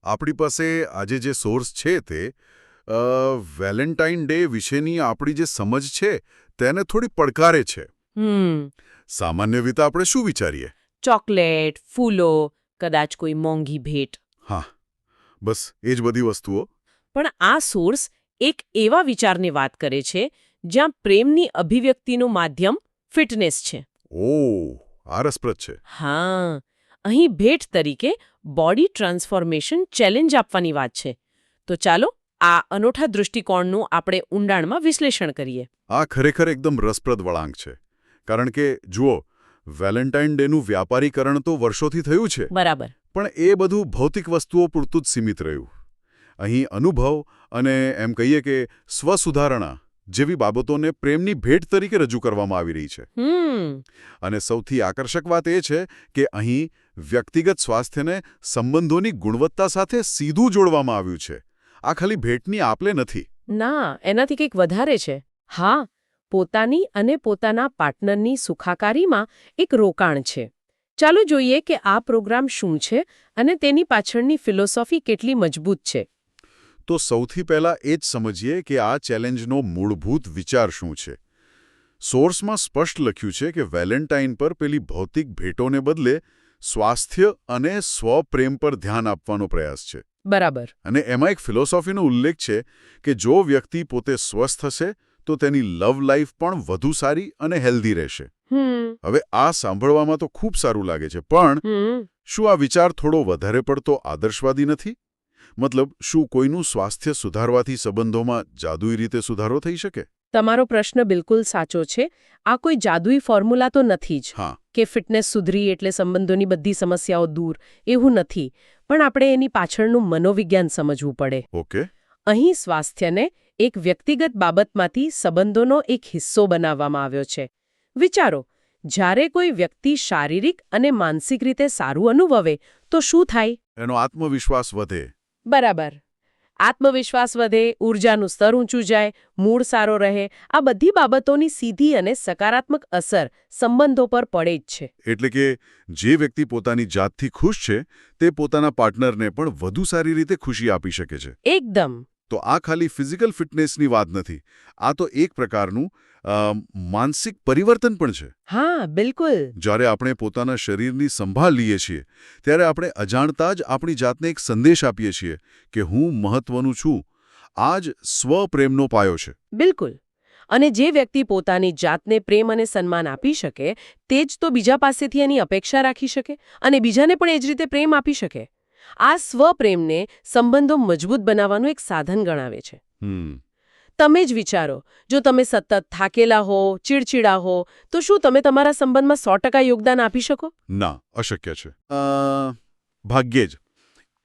આપણી પાસે આજે જે સોર્સ છે તે વેલેન્ટાઇન ડે વિશેની આપણી જે સમજ છે તેને થોડી પડકારે છે. સામાન્ય રીતે આપણે શું વિચારીએ? ચોકલેટ, ફૂલો, કદાચ કોઈ મોંઘી ભેટ. હા, બસ એ જ બધી વસ્તુઓ. પણ આ સોર્સ એક એવા વિચારની વાત કરે છે જ્યાં પ્રેમની અભિવ્યક્તિનું માધ્યમ ફિટનેસ છે. ઓહ, આ રસપ્રદ છે. હા, અહીં ભેટ તરીકે બોડી ટ્રાન્સફોર્મેશન ચેલેન્જ આપવાની વાત છે. તો ચાલો આ અનોખા દૃષ્ટિકોણનું આપણે ઊંડાણમાં વિશ્લેષણ કરીએ. આ ખરેખર એકદમ રસપ્રદ વળાંક છે. કારણ કે જુઓ, વેલેન્ટાઇન ડેનું વ્યાપારીકરણ તો વર્ષોથી થયું છે. બરાબર. પણ એ બધું ભૌતિક વસ્તુઓ પૂરતું જ સીમિત રહ્યું. અહીં અનુભવ અને એમ કહીએ કે સ્વસુધારણા જેવી બાબતોને પ્રેમની ભેટ તરીકે રજૂ કરવામાં આવી રહી છે. અને સૌથી આકર્ષક વાત એ છે કે અહીં વ્યક્તિગત સ્વાસ્થ્યને સંબંધોની ગુણવત્તા સાથે સીધું જોડવામાં આવ્યું છે. આ ખાલી ભેટની આપલે નથી. ના, એનાથી કંઈક વધારે છે. હા, પોતાની અને પોતાના પાર્ટનરની સુખાકારીમાં એક રોકાણ છે. ચાલો જોઈએ કે આ પ્રોગ્રામ શું છે અને તેની પાછળની ફિલોસોફી કેટલી મજબૂત છે. તો સૌથી પહેલા એ જ સમજીએ કે આ ચેલેન્જનો મૂળભૂત વિચાર શું છે. સોર્સમાં સ્પષ્ટ લખ્યું છે કે વેલેન્ટાઇન પર પેલી ભૌતિક ભેટોને બદલે સ્વાસ્થ્ય અને સ્વપ્રેમ પર ધ્યાન આપવાનો પ્રયાસ છે. બરાબર. અને એમાં એક ફિલોસોફીનો ઉલ્લેખ છે કે જો વ્યક્તિ પોતે સ્વસ્થ હશે તો તેની લવ લાઈફ પણ વધુ સારી અને હેલ્ધી રહેશે. હવે આ સાંભળવામાં તો ખૂબ સારું લાગે છે, પણ શું આ વિચાર થોડો વધારે પડતો આદર્શવાદી નથી? મતલબ, શું કોઈનું સ્વાસ્થ્ય સુધારવાથી સંબંધોમાં જાદુઈ રીતે સુધારો થઈ શકે? તમારો પ્રશ્ન બિલકુલ સાચો છે. આ કોઈ જાદુઈ ફોર્મ્યુલા તો નથી જ. હા. કે ફિટનેસ સુધરી એટલે સંબંધોની બધી સમસ્યાઓ દૂર, એવું નથી. પણ આપણે એની પાછળનું મનોવિજ્ઞાન સમજવું પડે. ઓકે. અહીં સ્વાસ્થ્યને એક વ્યક્તિગત બાબતમાંથી સંબંધોનો એક હિસ્સો બનાવવામાં આવ્યો છે. વિચારો, જ્યારે કોઈ વ્યક્તિ શારીરિક અને માનસિક રીતે સારું અનુભવે તો શું થાય? એનો આત્મવિશ્વાસ વધે. બરાબર. આત્મવિશ્વાસ વધે, ઊર્જાનું સ્તર ઊંચું જાય, મૂડ સારો રહે. આ બધી બાબતોની સીધી અને સકારાત્મક અસર સંબંધો પર પડે જ છે. એટલે કે જે વ્યક્તિ પોતાની જાતથી ખુશ છે તે પોતાના પાર્ટનરને પણ વધુ સારી રીતે ખુશી આપી શકે છે. એકદમ. તો આ ખાલી ફિઝિકલ ફિટનેસની વાત નથી. આ તો એક પ્રકારનું માનસિક પરિવર્તન પણ છે. હા, બિલકુલ. જ્યારે આપણે પોતાના શરીરની સંભાળ લઈએ છીએ ત્યારે આપણે અજાણતા જ આપણી જાતને એક સંદેશ આપીએ છીએ કે હું મહત્વનું છું. આ જ સ્વપ્રેમનો પાયો છે. બિલકુલ. અને જે વ્યક્તિ પોતાની જાતને પ્રેમ અને સન્માન આપી શકે તે જ તો બીજા પાસેથી એની અપેક્ષા રાખી શકે અને બીજાને પણ એ જ રીતે પ્રેમ આપી શકે. આ સ્વપ્રેમને સંબંધો મજબૂત બનાવવાનું એક સાધન ગણાવે છે. તમે જ વિચારો, જો તમે સતત થાકેલા હો, ચીડચીડા હો, તો શું તમે તમારા સંબંધમાં 100% યોગદાન આપી શકો? ના, અશક્ય છે. ભાગ્યે જ.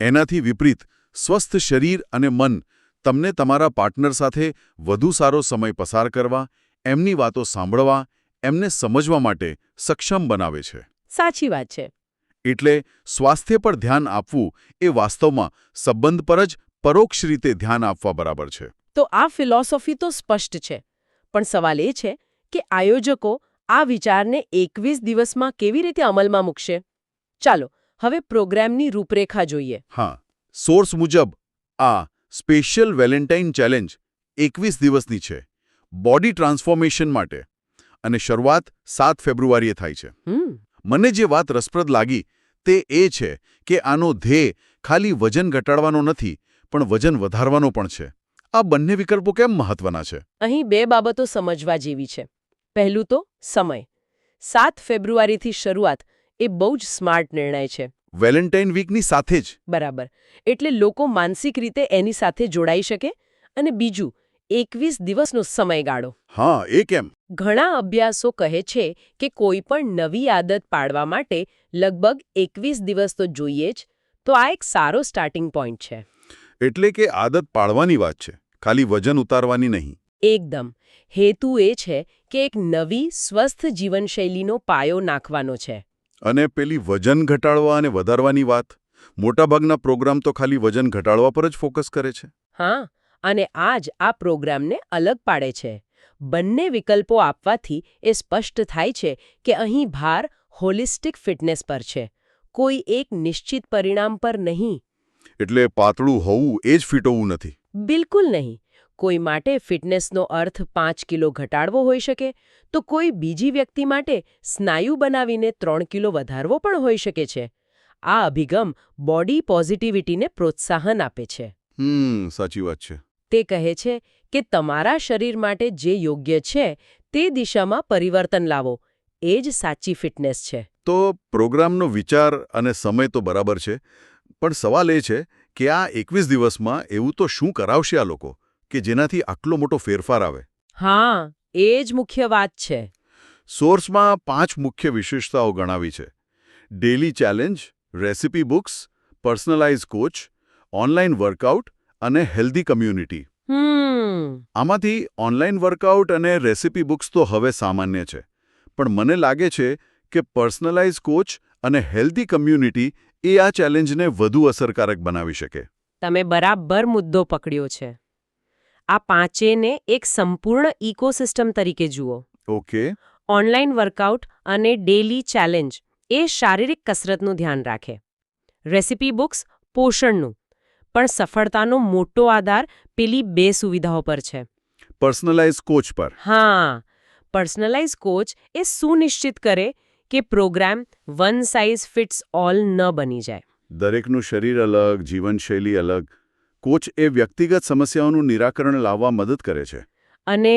એનાથી વિપરીત, સ્વસ્થ શરીર અને મન તમને તમારા પાર્ટનર સાથે વધુ સારો સમય પસાર કરવા, એમની વાતો સાંભળવા, એમને સમજવા માટે સક્ષમ બનાવે છે. સાચી વાત છે. એટલે સ્વાસ્થ્ય પર ધ્યાન આપવું એ વાસ્તવમાં સંબંધ પર જ પરોક્ષ રીતે ધ્યાન આપવા બરાબર છે. તો આ ફિલોસોફી તો સ્પષ્ટ છે. પણ સવાલ એ છે કે આયોજકો આ વિચારને 21 દિવસમાં કેવી રીતે અમલમાં મૂકશે? ચાલો હવે પ્રોગ્રામની રૂપરેખા જોઈએ. હા, સોર્સ મુજબ આ સ્પેશિયલ વેલેન્ટાઇન ચેલેન્જ 21 દિવસની છે, બોડી ટ્રાન્સફોર્મેશન માટે, અને શરૂઆત 7 ફેબ્રુઆરીએ થાય છે. મને જે વાત રસપ્રદ લાગી તે એ છે કે આનો ધ્યેય ખાલી વજન ઘટાડવાનો નથી, પણ વજન વધારવાનો પણ છે. આ બંને વિકલ્પો કેમ મહત્વના છે? અહીં બે બાબતો સમજવા જેવી છે. પહેલું તો સમય. 7 ફેબ્રુઆરીથી શરૂઆત એ બહુ જ સ્માર્ટ નિર્ણય છે. વેલેન્ટાઇન વીકની સાથે જ. બરાબર. એટલે લોકો માનસિક રીતે એની સાથે જોડાઈ શકે. અને બીજું, 21 દિવસનો સમયગાળો. હા, એ કેમ? ઘણા અભ્યાસો કહે છે કે કોઈ પણ નવી આદત પાડવા માટે લગભગ 21 દિવસ તો જોઈએ જ. તો આ એક સારો સ્ટાર્ટિંગ પોઈન્ટ છે. એટલે કે આદત પાડવાની વાત છે, ખાલી વજન ઉતારવાની નહીં. એકદમ. હેતુ એ છે કે એક નવી સ્વસ્થ જીવનશૈલીનો પાયો નાખવાનો છે. અને પેલી વજન ઘટાડવા અને વધારવાની વાત, મોટાભાગના પ્રોગ્રામ તો ખાલી વજન ઘટાડવા પર જ ફોકસ કરે છે. હા, અને આ જ આ પ્રોગ્રામને અલગ પાડે છે. બંને વિકલ્પો આપવાથી એ સ્પષ્ટ થાય છે કે અહીં ભાર હોલિસ્ટિક ફિટનેસ પર છે, કોઈ એક નિશ્ચિત પરિણામ પર નહીં. એટલે પાતળું હોવું એ જ ફિટ હોવું નથી. બિલકુલ નહીં. કોઈ માટે ફિટનેસનો અર્થ 5 કિલો ઘટાડવો હોઈ શકે તો કોઈ બીજી વ્યક્તિ માટે સ્નાયુ બનાવીને 3 કિલો વધારવો પણ હોઈ શકે છે. આ અભિગમ બોડી પોઝિટિવિટીને પ્રોત્સાહન આપે છે. સાચી વાત છે. તે કહે છે કે તમારા શરીર માટે જે યોગ્ય છે તે દિશામાં પરિવર્તન લાવો. એ જ સાચી ફિટનેસ છે. તો પ્રોગ્રામનો વિચાર અને સમય તો બરાબર છે, પણ સવાલ એ છે કે આ 21 દિવસમાં એવું તો શું કરાવશે આ લોકો કે જેનાથી આટલો મોટો ફેરફાર આવે? હા, એ જ મુખ્ય વાત છે. સોર્સમાં 5 મુખ્ય વિશેષતાઓ ગણાવી છે: daily challenge, recipe books, personalise coach, online workout અને હેલ્ધી કમ્યુનિટી. આમાંથી ઓનલાઈન વર્કઆઉટ અને રેસિપી બુક્સ તો હવે સામાન્ય છે, પણ મને લાગે છે કે પર્સનલાઇઝ કોચ અને હેલ્ધી કમ્યુનિટી એ આ ચેલેન્જને વધુ અસરકારક બનાવી શકે. તમે બરાબર મુદ્દો પકડ્યો છે. આ પાંચેયને એક સંપૂર્ણ ઇકોસિસ્ટમ તરીકે જુઓ. ઓકે. ઓનલાઈન વર્કઆઉટ અને ડેલી ચેલેન્જ એ શારીરિક કસરતનું ધ્યાન રાખે. રેસિપી બુક્સ પોષણનું. પણ સફળતાનો મોટો આધાર પેલી 2 સુવિધાઓ પર છે. પર્સનલાઇઝ કોચ પર. હા, પર્સનલાઇઝ કોચ એ સુનિશ્ચિત કરે કે programme one size fits all ન બની જાય. દરેકનું શરીર અલગ, જીવનશૈલી અલગ. કોચ એ વ્યક્તિગત સમસ્યાઓનું નિરાકરણ લાવવા મદદ કરે છે. અને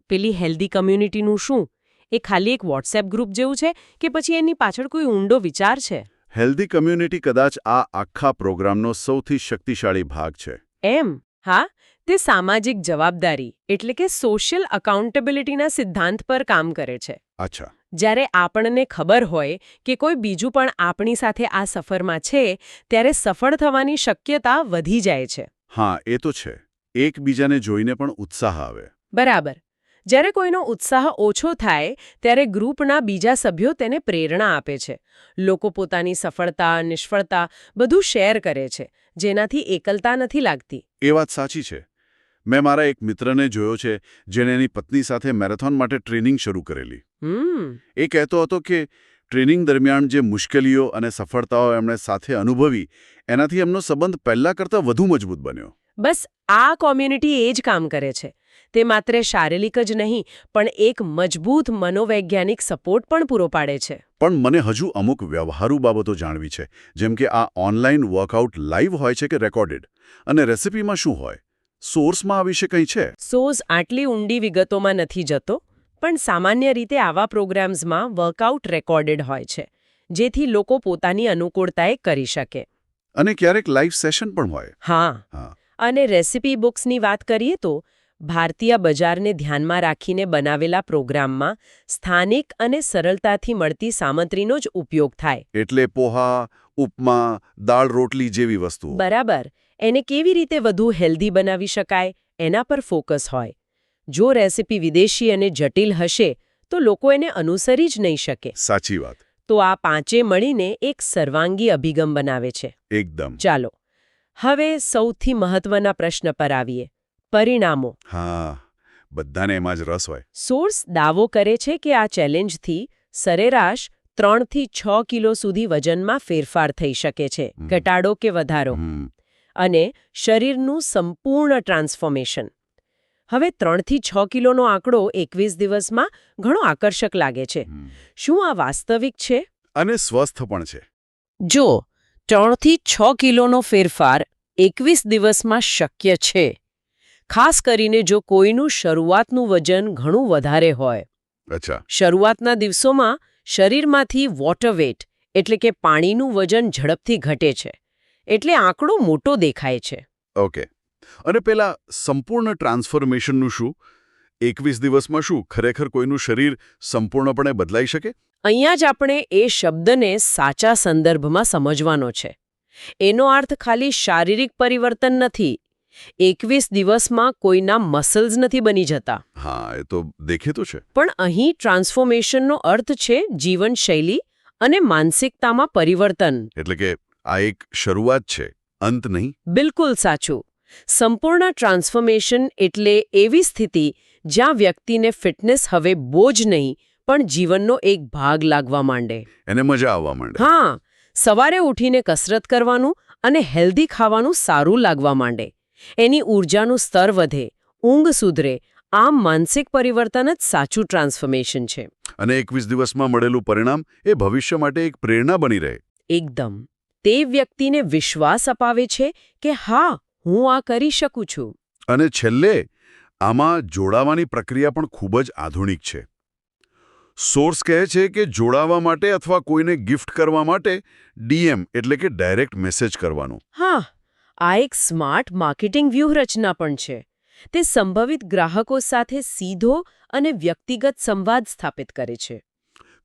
પેલી હેલ્ધી કમ્યુનિટીનું શું? એ ખાલી એક વોટ્સએપ ગ્રુપ જેવું છે કે પછી એની પાછળ કોઈ ઊંડો વિચાર છે? હેલ્ધી કમ્યુનિટી કદાચ આ આખા પ્રોગ્રામનો સૌથી શક્તિશાળી ભાગ છે. એમ? હા, તે સામાજિક જવાબદારી એટલે કે સોશિયલ અકાઉન્ટેબિલિટીના સિદ્ધાંત પર કામ કરે છે. અચ્છા. જ્યારે આપણને ખબર હોય કે કોઈ બીજું પણ આપણી સાથે આ સફરમાં છે, ત્યારે સફળ થવાની શક્યતા વધી જાય છે. હા, એ તો છે. એકબીજાને જોઈને પણ ઉત્સાહ આવે. બરાબર. જ્યારે કોઈનો ઉત્સાહ ઓછો થાય ત્યારે ગ્રુપના બીજા સભ્યો તેને પ્રેરણા આપે છે. લોકો પોતાની સફળતા, નિષ્ફળતા બધું શેર કરે છે, જેનાથી એકલતા નથી લાગતી. એ વાત સાચી છે. મેં મારા એક મિત્રને જોયો છે જેણે એની પત્ની સાથે મેરેથોન માટે ટ્રેનિંગ શરૂ કરેલી. એ કહેતો હતો કે ટ્રેનિંગ દરમિયાન જે મુશ્કેલીઓ અને સફળતાઓ એમણે સાથે અનુભવી એનાથી એમનો સંબંધ પહેલા કરતાં વધુ મજબૂત બન્યો. બસ આ કોમ્યુનિટી એ જ કામ કરે છે. તે માત્ર શારીરિક જ નહીં પણ એક મજબૂત મનોવૈજ્ઞાનિક સપોર્ટ પણ પૂરો પાડે છે. પણ મને હજુ અમુક વ્યવહારુ બાબતો જાણવી છે, જેમ કે આ ઓનલાઈન વર્કઆઉટ લાઈવ હોય છે કે રેકોર્ડેડ? અને રેસિપીમાં શું હોય? સોર્સમાં આ વિશે કંઈ છે? સોર્સ આટલી ઊંડી વિગતોમાં નથી જતો, પણ સામાન્ય રીતે આવા પ્રોગ્રામ્સમાં વર્કઆઉટ રેકોર્ડેડ હોય છે, જેથી લોકો પોતાની અનુકૂળતાએ કરી શકે. અને ક્યારેક લાઈવ સેશન પણ હોય. હા. અને રેસિપી બુક્સની વાત કરીએ તો ભારતીય બજારને ધ્યાનમાં રાખીને બનાવેલા પ્રોગ્રામમાં સ્થાનિક અને સરળતાથી મળતી સામગ્રીનો જ ઉપયોગ થાય. એટલે પોહા, ઉપમા, દાળ રોટલી જેવી વસ્તુઓ. બરાબર. એને કેવી રીતે વધુ હેલ્ધી બનાવી શકાય એના પર ફોકસ હોય. જો રેસિપી વિદેશી અને જટિલ હશે તો લોકો એને અનુસરી જ નહીં શકે. સાચી વાત. તો આ પાંચે મળીને એક સર્વાંગી અભિગમ બનાવે છે. એકદમ. ચાલો હવે સૌથી મહત્વના પ્રશ્ન પર આવીએ. પરિણામો. હા, બધાને એમાં જ રસ હોય. સોર્સ દાવો કરે છે કે આ ચેલેન્જથી સરેરાશ 3 થી 6 કિલો સુધી વજનમાં ફેરફાર થઈ શકે છે, ઘટાડો કે વધારો. અને શરીરનું સંપૂર્ણ ટ્રાન્સફોર્મેશન. હવે 3 થી 6 કિલોનો આંકડો 21 દિવસમાં ઘણો આકર્ષક લાગે છે. શું આ વાસ્તવિક છે? અને સ્વસ્થ પણ છે. જો 3 થી 6 કિલોનો ફેરફાર 21 દિવસમાં શક્ય છે, ખાસ કરીને જો કોઈનું શરૂઆતનું વજન ઘણું વધારે હોય. અચ્છા. શરૂઆતના દિવસોમાં શરીરમાંથી વોટર વેટ એટલે કે પાણીનું વજન ઝડપથી ઘટે છે, એટલે આંકડો મોટો દેખાય છે. ઓકે. અને પેલા સંપૂર્ણ ટ્રાન્સફોર્મેશનનું શું? 21 દિવસમાં શું ખરેખર કોઈનું શરીર સંપૂર્ણપણે બદલાઈ શકે? અહીંયા જ આપણે એ શબ્દને સાચા સંદર્ભમાં સમજવાનો છે. એનો અર્થ ખાલી શારીરિક પરિવર્તન નથી. 21 દિવસમાં કોઈના મસલ્સ નથી બની જતા. હા, એ તો દેખેતું છે. પણ અહીં ટ્રાન્સફોર્મેશનનો અર્થ છે જીવનશૈલી અને માનસિકતામાં પરિવર્તન. એટલે કે આ એક શરૂઆત છે, અંત નહીં. બિલકુલ સાચું. સંપૂર્ણ ટ્રાન્સફોર્મેશન એટલે એવી સ્થિતિ જ્યાં વ્યક્તિને ફિટનેસ હવે બોજ નહીં પણ જીવનનો એક ભાગ લાગવા માંડે. એને મજા આવવા માંડે. હા, સવારે ઉઠીને કસરત કરવાનું અને હેલ્ધી ખાવાનું સારું લાગવા માંડે, એની ઊર્જાનું સ્તર વધે, ઊંઘ સુધરે. આમ માનસિક પરિવર્તન જ સાચું ટ્રાન્સફોર્મેશન છે. અને 21 દિવસમાં મળેલું પરિણામ એ ભવિષ્ય માટે એક પ્રેરણા બની રહે. એકદમ. તે વ્યક્તિને વિશ્વાસ અપાવે છે કે હા, હું આ કરી શકું છું. અને છેલ્લે આમાં જોડાવાની પ્રક્રિયા પણ ખૂબ જ આધુનિક છે. સોર્સ કહે છે કે જોડાવા માટે અથવા કોઈને ગિફ્ટ કરવા માટે ડીએમ એટલે કે ડાયરેક્ટ મેસેજ કરવાનો. હા, આ એક સ્માર્ટ માર્કેટિંગ વ્યૂહરચના પણ છે. તે સંભવિત ગ્રાહકો સાથે સીધો અને વ્યક્તિગત સંવાદ સ્થાપિત કરે છે.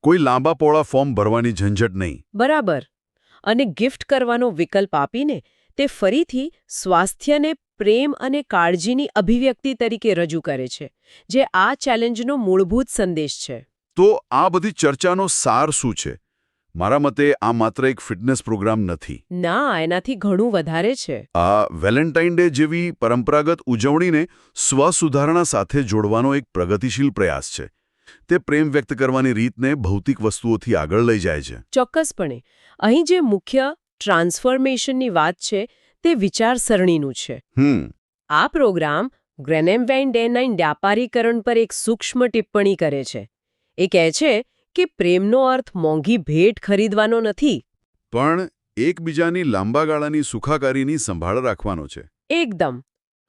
કોઈ લાંબા પહોળા ફોર્મ ભરવાની ઝંઝટ નહીં. બરાબર. અને ગિફ્ટ કરવાનો વિકલ્પ આપીને તે ફરીથી સ્વાસ્થ્યને પ્રેમ અને કાળજીની અભિવ્યક્તિ તરીકે રજૂ કરે છે, જે આ ચેલેન્જનો મૂળભૂત સંદેશ છે. તો આ બધી ચર્ચાનો સાર શું છે? મારા મતે આ માત્ર એક ફિટનેસ પ્રોગ્રામ નથી. ના, એનાથી ઘણું વધારે છે. આ વેલેન્ટાઇન ડે જેવી પરંપરાગત ઉજવણીને સ્વસુધારણા સાથે જોડવાનો એક પ્રગતિશીલ પ્રયાસ છે. તે પ્રેમ વ્યક્ત કરવાની રીતને ભૌતિક વસ્તુઓથી આગળ લઈ જાય છે. ચોક્કસપણે. અહીં જે મુખ્ય ટ્રાન્સફોર્મેશનની વાત છે તે વિચારસરણીનું છે. આ પ્રોગ્રામ ગ્રેનેમ-વેન ડેના વ્યાપારીકરણ પર એક સૂક્ષ્મ ટિપ્પણી કરે છે. એ કહે છે કે પ્રેમનો અર્થ મોંઘી ભેટ ખરીદવાનો નથી, પણ એકબીજાની લાંબા ગાળાની સુખાકારીની સંભાળ રાખવાનો છે. એકદમ.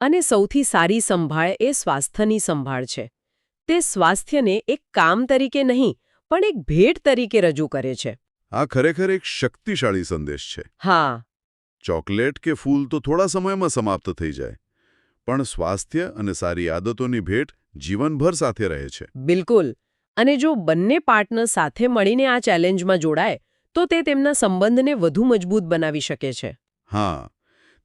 અને સૌથી સારી સંભાળ એ સ્વાસ્થ્યની સંભાળ છે. તે સ્વાસ્થ્યને એક કામ તરીકે નહીં, પણ એક ભેટ તરીકે રજૂ કરે છે. આ ખરેખર એક શક્તિશાળી સંદેશ છે. હા. ચોકલેટ કે ફૂલ તો થોડા સમયમાં સમાપ્ત થઈ જાય, પણ સ્વાસ્થ્ય અને સારી આદતોની ભેટ જીવનભર સાથે રહે છે. બિલકુલ. અને જો બંને પાર્ટનર સાથે મળીને આ ચેલેન્જમાં જોડાય તો તે તેમના સંબંધને વધુ મજબૂત બનાવી શકે છે. હા,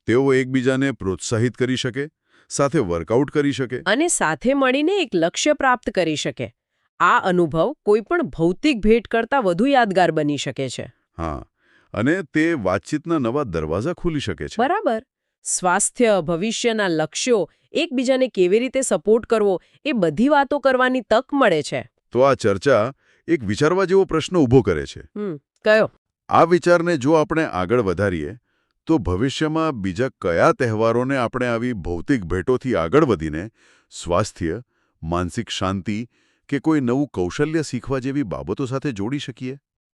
તેઓ એકબીજાને પ્રોત્સાહિત કરી શકે, સાથે વર્કઆઉટ કરી શકે અને સાથે મળીને એક લક્ષ્ય પ્રાપ્ત કરી શકે. આ અનુભવ કોઈપણ ભૌતિક ભેટ કરતાં વધુ યાદગાર બની શકે છે. હા, અને તે વાતચીતના નવા દરવાજા ખોલી શકે છે. બરાબર. સ્વાસ્થ્ય, ભવિષ્યના લક્ષ્યો, એકબીજાને કેવી રીતે સપોર્ટ કરવો, એ બધી વાતો કરવાની તક મળે છે. તો આ ચર્ચા એક વિચારવા જેવો પ્રશ્ન ઊભો કરે છે. કયો? આ વિચારને જો આપણે આગળ વધારીએ તો ભવિષ્યમાં બીજા કયા તહેવારોને આપણે આવી ભૌતિક ભેટોથી આગળ વધીને સ્વાસ્થ્ય, માનસિક શાંતિ કે કોઈ નવું કૌશલ્ય શીખવા જેવી બાબતો સાથે જોડી શકીએ?